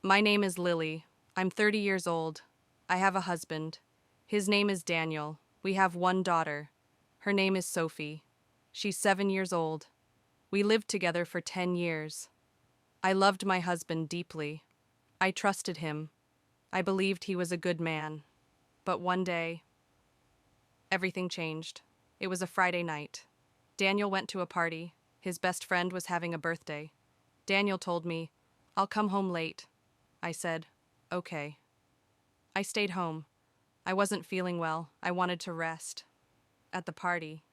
My name is Lily. I'm 30 years old. I have a husband. His name is Daniel. We have one daughter. Her name is Sophie. She's 7 years old. We lived together for 10 years. I loved my husband deeply. I trusted him. I believed he was a good man. But one day, everything changed. It was a Friday night. Daniel went to a party. His best friend was having a birthday. Daniel told me, "I'll come home late." I said, "Okay." I stayed home. I wasn't feeling well. I wanted to rest. At the party,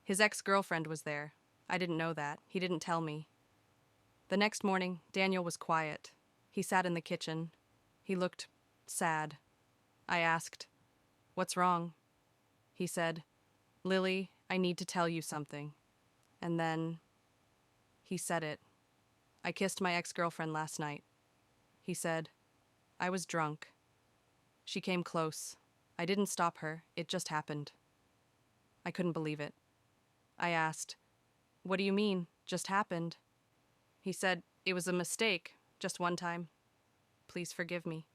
his ex-girlfriend was there. I didn't know that. He didn't tell me. The next morning, Daniel was quiet. He sat in the kitchen. He looked sad. I asked, "What's wrong?" He said, "Lily, I need to tell you something." And then he said it. "I kissed my ex-girlfriend last night." He said, "I was drunk." She came close. I didn't stop her. It just happened. I couldn't believe it. I asked, "What do you mean, just happened?" He said, "It was a mistake, just one time. Please forgive me."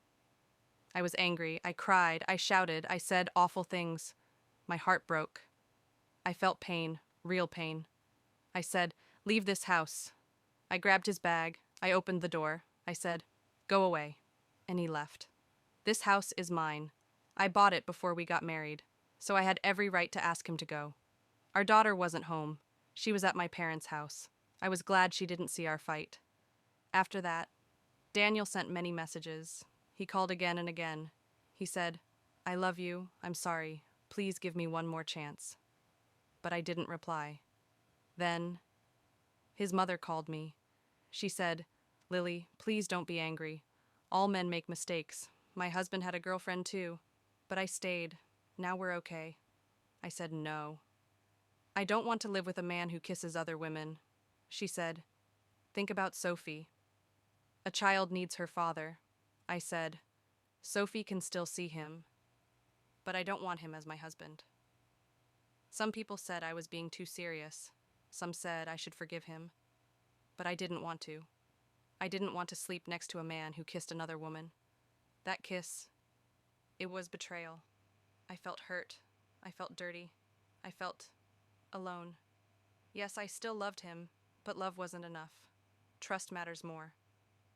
I was angry. I cried. I shouted. I said awful things. My heart broke. I felt pain, real pain. I said, "Leave this house." I grabbed his bag. I opened the door. I said, "Go away." And he left. This house is mine. I bought it before we got married, so I had every right to ask him to go. Our daughter wasn't home. She was at my parents' house. I was glad she didn't see our fight. After that, Daniel sent many messages. He called again and again. He said, "I love you. I'm sorry. Please give me one more chance." But I didn't reply. Then, his mother called me. She said, "Lily, please don't be angry. All men make mistakes. My husband had a girlfriend too. But I stayed. Now we're okay." I said, "No. I don't want to live with a man who kisses other women." She said, "Think about Sophie. A child needs her father." I said, "Sophie can still see him, but I don't want him as my husband." Some people said I was being too serious. Some said I should forgive him, but I didn't want to. I didn't want to sleep next to a man who kissed another woman. That kiss, it was betrayal. I felt hurt. I felt dirty. I felt alone. Yes, I still loved him, but love wasn't enough. Trust matters more,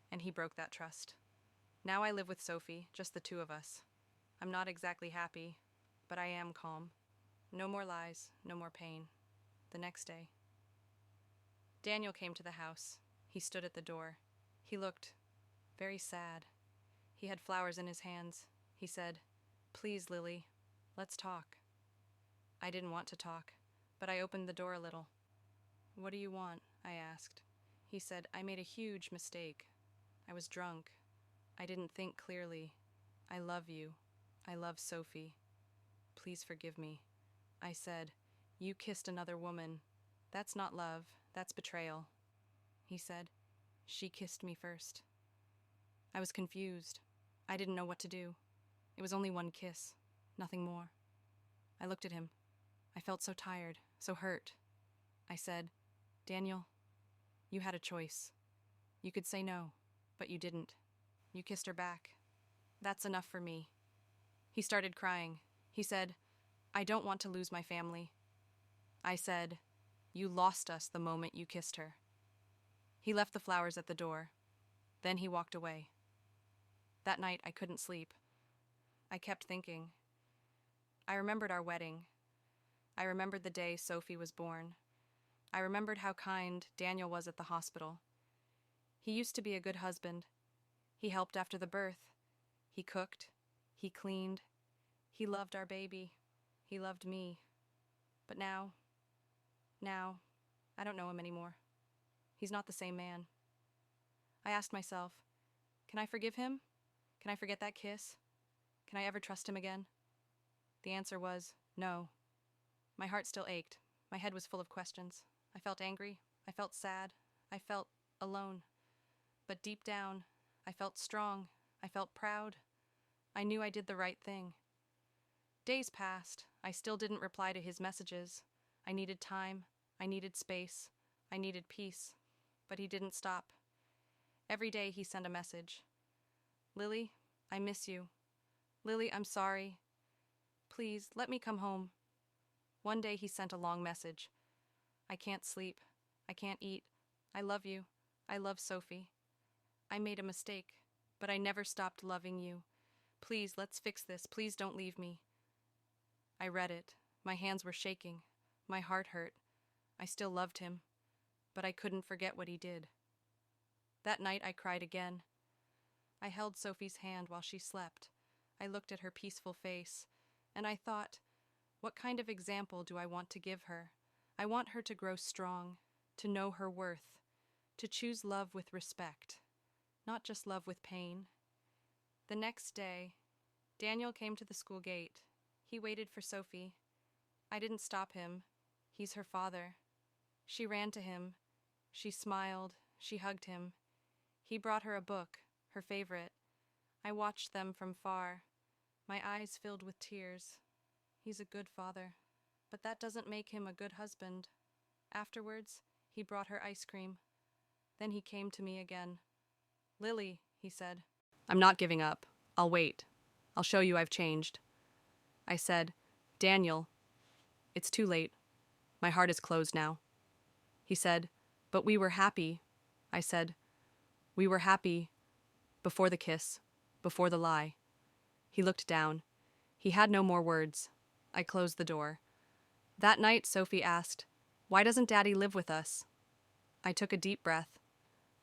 and he broke that trust. Now I live with Sophie, just the two of us. I'm not exactly happy, but I am calm. No more lies, no more pain. The next day, Daniel came to the house. He stood at the door. He looked very sad. He had flowers in his hands. He said, "Please, Lily, let's talk." I didn't want to talk, but I opened the door a little. "What do you want?" I asked. He said, "I made a huge mistake. I was drunk. I didn't think clearly. I love you. I love Sophie. Please forgive me." I said, "You kissed another woman. That's not love. That's betrayal." He said, "She kissed me first." I was confused. I didn't know what to do. It was only one kiss, nothing more. I looked at him. I felt so tired, so hurt. I said, "Daniel, you had a choice. You could say no, but you didn't. You kissed her back. That's enough for me." He started crying. He said, "I don't want to lose my family." I said, "You lost us the moment you kissed her." He left the flowers at the door. Then he walked away. That night I couldn't sleep. I kept thinking. I remembered our wedding. I remembered the day Sophie was born. I remembered how kind Daniel was at the hospital. He used to be a good husband. He helped after the birth. He cooked. He cleaned. He loved our baby. He loved me. But now, I don't know him anymore. He's not the same man. I asked myself, can I forgive him? Can I forget that kiss? Can I ever trust him again? The answer was no. My heart still ached. My head was full of questions. I felt angry. I felt sad. I felt alone. But deep down, I felt strong. I felt proud. I knew I did the right thing. Days passed. I still didn't reply to his messages. I needed time. I needed space. I needed peace. But he didn't stop. Every day he sent a message. Lily, I miss you. Lily, I'm sorry. Please, let me come home. One day he sent a long message. I can't sleep. I can't eat. I love you. I love Sophie. I made a mistake, but I never stopped loving you. Please, let's fix this. Please don't leave me. I read it. My hands were shaking. My heart hurt. I still loved him, but I couldn't forget what he did. That night I cried again. I held Sophie's hand while she slept. I looked at her peaceful face, and I thought, what kind of example do I want to give her? I want her to grow strong, to know her worth, to choose love with respect, not just love with pain. The next day, Daniel came to the school gate. He waited for Sophie. I didn't stop him. He's her father. She ran to him. She smiled. She hugged him. He brought her a book, her favorite. I watched them from far. My eyes filled with tears. He's a good father, but that doesn't make him a good husband. Afterwards, he brought her ice cream. Then he came to me again. Lily, he said. I'm not giving up. I'll wait. I'll show you I've changed. I said, Daniel, it's too late. My heart is closed now. He said, but we were happy. I said, we were happy before the kiss, before the lie. He looked down. He had no more words. I closed the door. That night, Sophie asked, why doesn't Daddy live with us? I took a deep breath.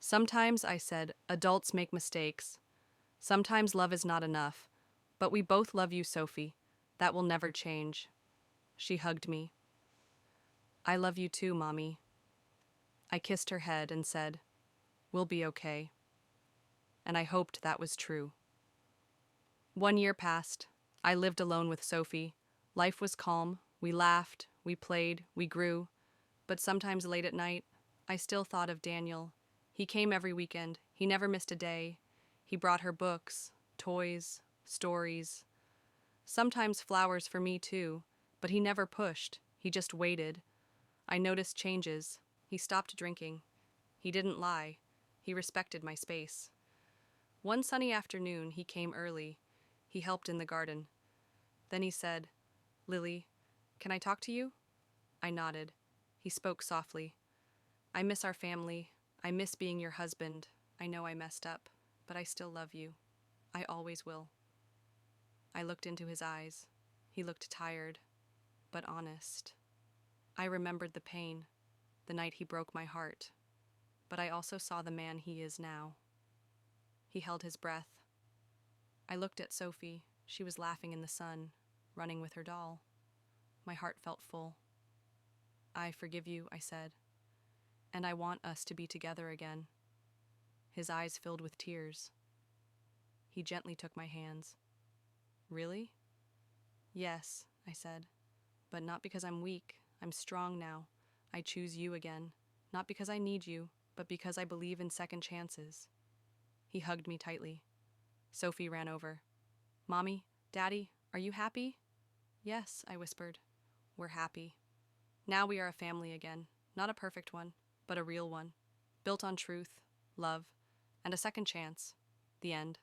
Sometimes, I said, adults make mistakes. Sometimes love is not enough. But we both love you, Sophie. That will never change. She hugged me. I love you too, Mommy. I kissed her head and said, we'll be okay. And I hoped that was true. 1 year passed. I lived alone with Sophie. Life was calm. We laughed, we played, we grew. But sometimes late at night, I still thought of Daniel. He came every weekend. He never missed a day. He brought her books, toys, stories. Sometimes flowers for me too, but he never pushed. He just waited. I noticed changes. He stopped drinking. He didn't lie. He respected my space. One sunny afternoon, he came early. He helped in the garden. Then he said, Lily, can I talk to you? I nodded. He spoke softly. I miss our family. I miss being your husband. I know I messed up, but I still love you. I always will. I looked into his eyes. He looked tired, but honest. I remembered the pain, the night he broke my heart, but I also saw the man he is now. He held his breath. I looked at Sophie. She was laughing in the sun, running with her doll. My heart felt full. I forgive you, I said, and I want us to be together again. His eyes filled with tears. He gently took my hands. Really? Yes, I said, but not because I'm weak. I'm strong now. I choose you again, not because I need you, but because I believe in second chances. He hugged me tightly. Sophie ran over. Mommy, Daddy, are you happy? Yes, I whispered. We're happy. Now we are a family again, not a perfect one, but a real one, built on truth, love, and a second chance. The end.